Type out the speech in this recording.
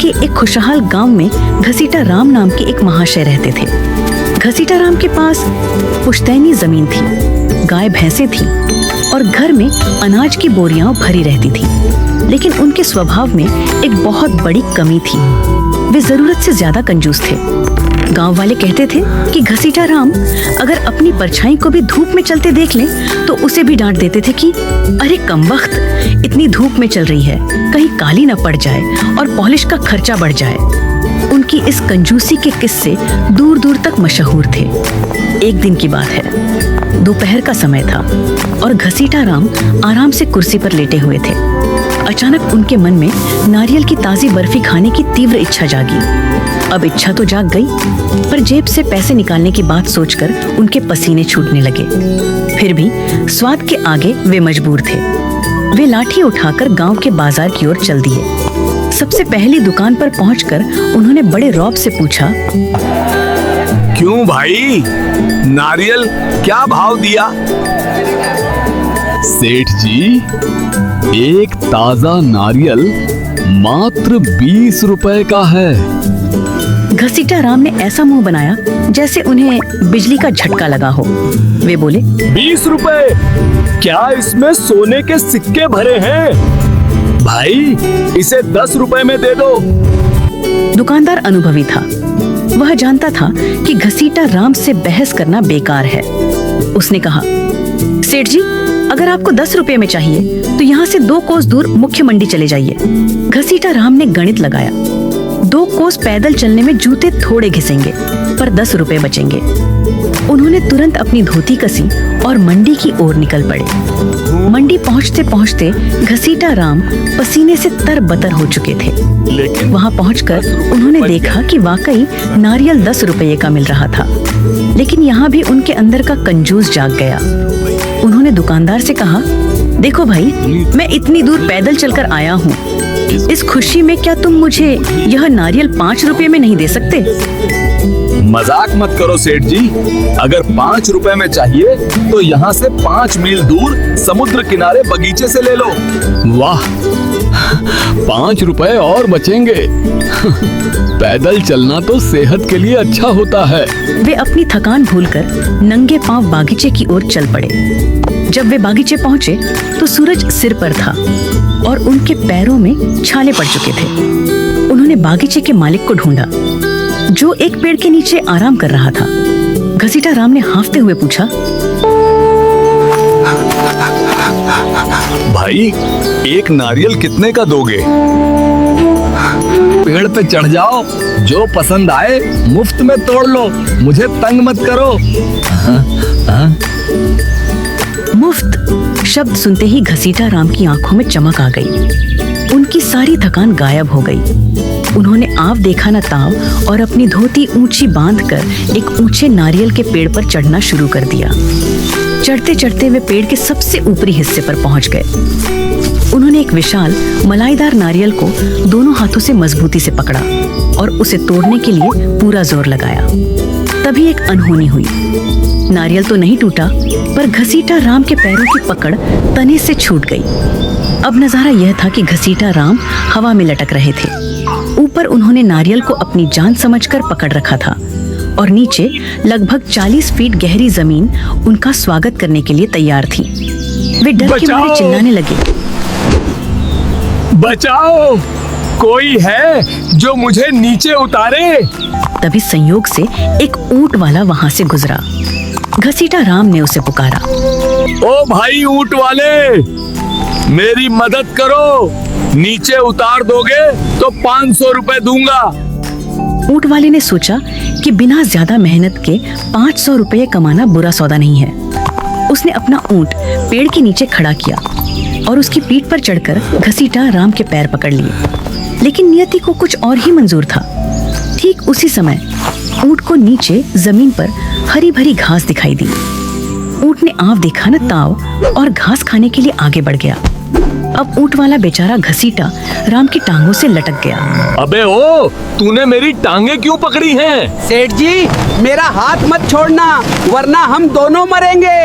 के एक खुशहाल गांव में घसीटा राम नाम के एक महाशय रहते थे। घसीटा राम के पास पुश्तैनी जमीन थी, गाय भैंसें थी और घर में अनाज की बोरियां भरी रहती थी। लेकिन उनके स्वभाव में एक बहुत बड़ी कमी थी, वे जरूरत से ज्यादा कंजूस थे। गांव वाले कहते थे कि घसीटा राम अगर अपनी परछाई को भी धूप में चलते देख लें तो उसे भी डांट देते थे कि अरे कमबख्त, इतनी धूप में चल रही है, कहीं काली न पड़ जाए और पॉलिश का खर्चा बढ़ जाए। उनकी इस कंजूसी के किस्से दूर दूर तक मशहूर थे। एक दिन की बात है, दोपहर का समय था और घसीटा राम आराम से कुर्सी पर लेटे हुए थे। अचानक उनके मन में नारियल की ताजी बर्फी खाने की तीव्र इच्छा जागी। अब इच्छा तो जाग गई, पर जेब से पैसे निकालने की बात सोचकर उनके पसीने छूटने लगे। फिर भी स्वाद के आगे वे मजबूर थे। वे लाठी उठाकर गांव के बाजार की ओर चल दिए। सबसे पहली दुकान पर पहुंचकर उन्होंने बड़े रौब से पूछा, क्यों भाई, नारियल क्या भाव दिया? सेठ जी, एक ताजा नारियल मात्र 20 रुपए का है। घसीटा राम ने ऐसा मुंह बनाया जैसे उन्हें बिजली का झटका लगा हो। वे बोले, 20 रुपए? क्या इसमें सोने के सिक्के भरे हैं? भाई, इसे 10 रुपए में दे दो। दुकानदार अनुभवी था, वह जानता था कि घसीटा राम से बहस करना बेकार है। उसने कहा, सेठ जी, अगर आपको 10 रुपए में चाहिए तो यहाँ से 2 कोस दूर मुख्य मंडी चले जाइए। घसीटा राम ने गणित लगाया, 2 कोस पैदल चलने में जूते थोड़े घिसेंगे पर 10 रुपए बचेंगे। उन्होंने तुरंत अपनी धोती कसी और मंडी की ओर निकल पड़े। मंडी पहुँचते पहुँचते घसीटा राम पसीने से तरबतर हो चुके थे। वहाँ पहुँचकर उन्होंने देखा कि वाकई नारियल 10 रुपये का मिल रहा था। लेकिन यहाँ भी उनके अंदर का कंजूस जाग गया। उन्होंने दुकानदार से कहा, देखो भाई, मैं इतनी दूर पैदल चलकर आया हूँ, इस खुशी में क्या तुम मुझे यह नारियल 5 रुपए में नहीं दे सकते? मजाक मत करो सेठ जी, अगर 5 रुपए में चाहिए तो यहाँ से 5 मील दूर समुद्र किनारे बगीचे से ले लो। वाह, 5 रुपए और बचेंगे। पैदल चलना तो सेहत के लिए अच्छा होता है। वे अपनी थकान भूलकर नंगे पांव बागीचे की ओर चल पड़े। जब वे बागीचे पहुंचे तो सूरज सिर पर था और उनके पैरों में छाले पड़ चुके थे। उन्होंने बागीचे के मालिक को ढूंढा, जो एक पेड़ के नीचे आराम कर रहा था। घसीटा राम ने हांफते हुए पूछा, भाई, एक नारियल कितने का दोगे? पेड़ पे चढ़ जाओ, जो पसंद आए मुफ्त में तोड़ लो, मुझे तंग मत करो। मुफ्त शब्द सुनते ही घसीटा राम की आंखों में चमक आ गई। उनकी सारी थकान गायब हो गई। उन्होंने आव देखा न ताव और अपनी धोती ऊंची बांधकर एक ऊंचे नारियल के पेड़ पर चढ़ना शुरू कर दिया। चढ़ते चढ़ते वे पेड़ के सबसे ऊपरी हिस्से पर पहुंच गए। उन्होंने एक विशाल मलाईदार नारियल को दोनों हाथों से मजबूती से पकड़ा और उसे तोड़ने के लिए पूरा जोर लगाया। तभी एक अनहोनी हुई। नारियल तो नहीं टूटा, पर घसीटा राम के पैरों की पकड़ तने से छूट गई। अब नजारा यह था कि घसीटा राम हवा में लटक रहे थे। ऊपर उन्होंने नारियल को अपनी जान समझकर पकड़ रखा था और नीचे लगभग 40 फीट गहरी जमीन उनका स्वागत करने के लिए तैयार थी। वे डर के मारे चिल्लाने लगे, बचाओ, कोई है जो मुझे नीचे उतारे। तभी संयोग से एक ऊंट वाला वहां से गुजरा। घसीटा राम ने उसे पुकारा, ओ भाई ऊंट वाले, मेरी मदद करो, नीचे उतार दोगे तो 500 रुपए दूंगा। ऊंट वाले ने सोचा कि बिना ज्यादा मेहनत के 500 रुपये कमाना बुरा सौदा नहीं है। उसने अपना ऊंट पेड़ के नीचे खड़ा किया और उसकी पीठ पर चढ़कर घसीटा राम के पैर पकड़ लिए। लेकिन नियति को कुछ और ही मंजूर था। ठीक उसी समय ऊंट को नीचे जमीन पर हरी भरी घास दिखाई दी। ऊंट ने आव देखा न ताव और घास खाने के लिए आगे बढ़ गया। अब ऊंट वाला बेचारा घसीटा राम की टांगों से लटक गया। अबे ओ, तूने मेरी टांगे क्यों पकड़ी हैं? सेठ जी, मेरा हाथ मत छोड़ना, वरना हम दोनों मरेंगे।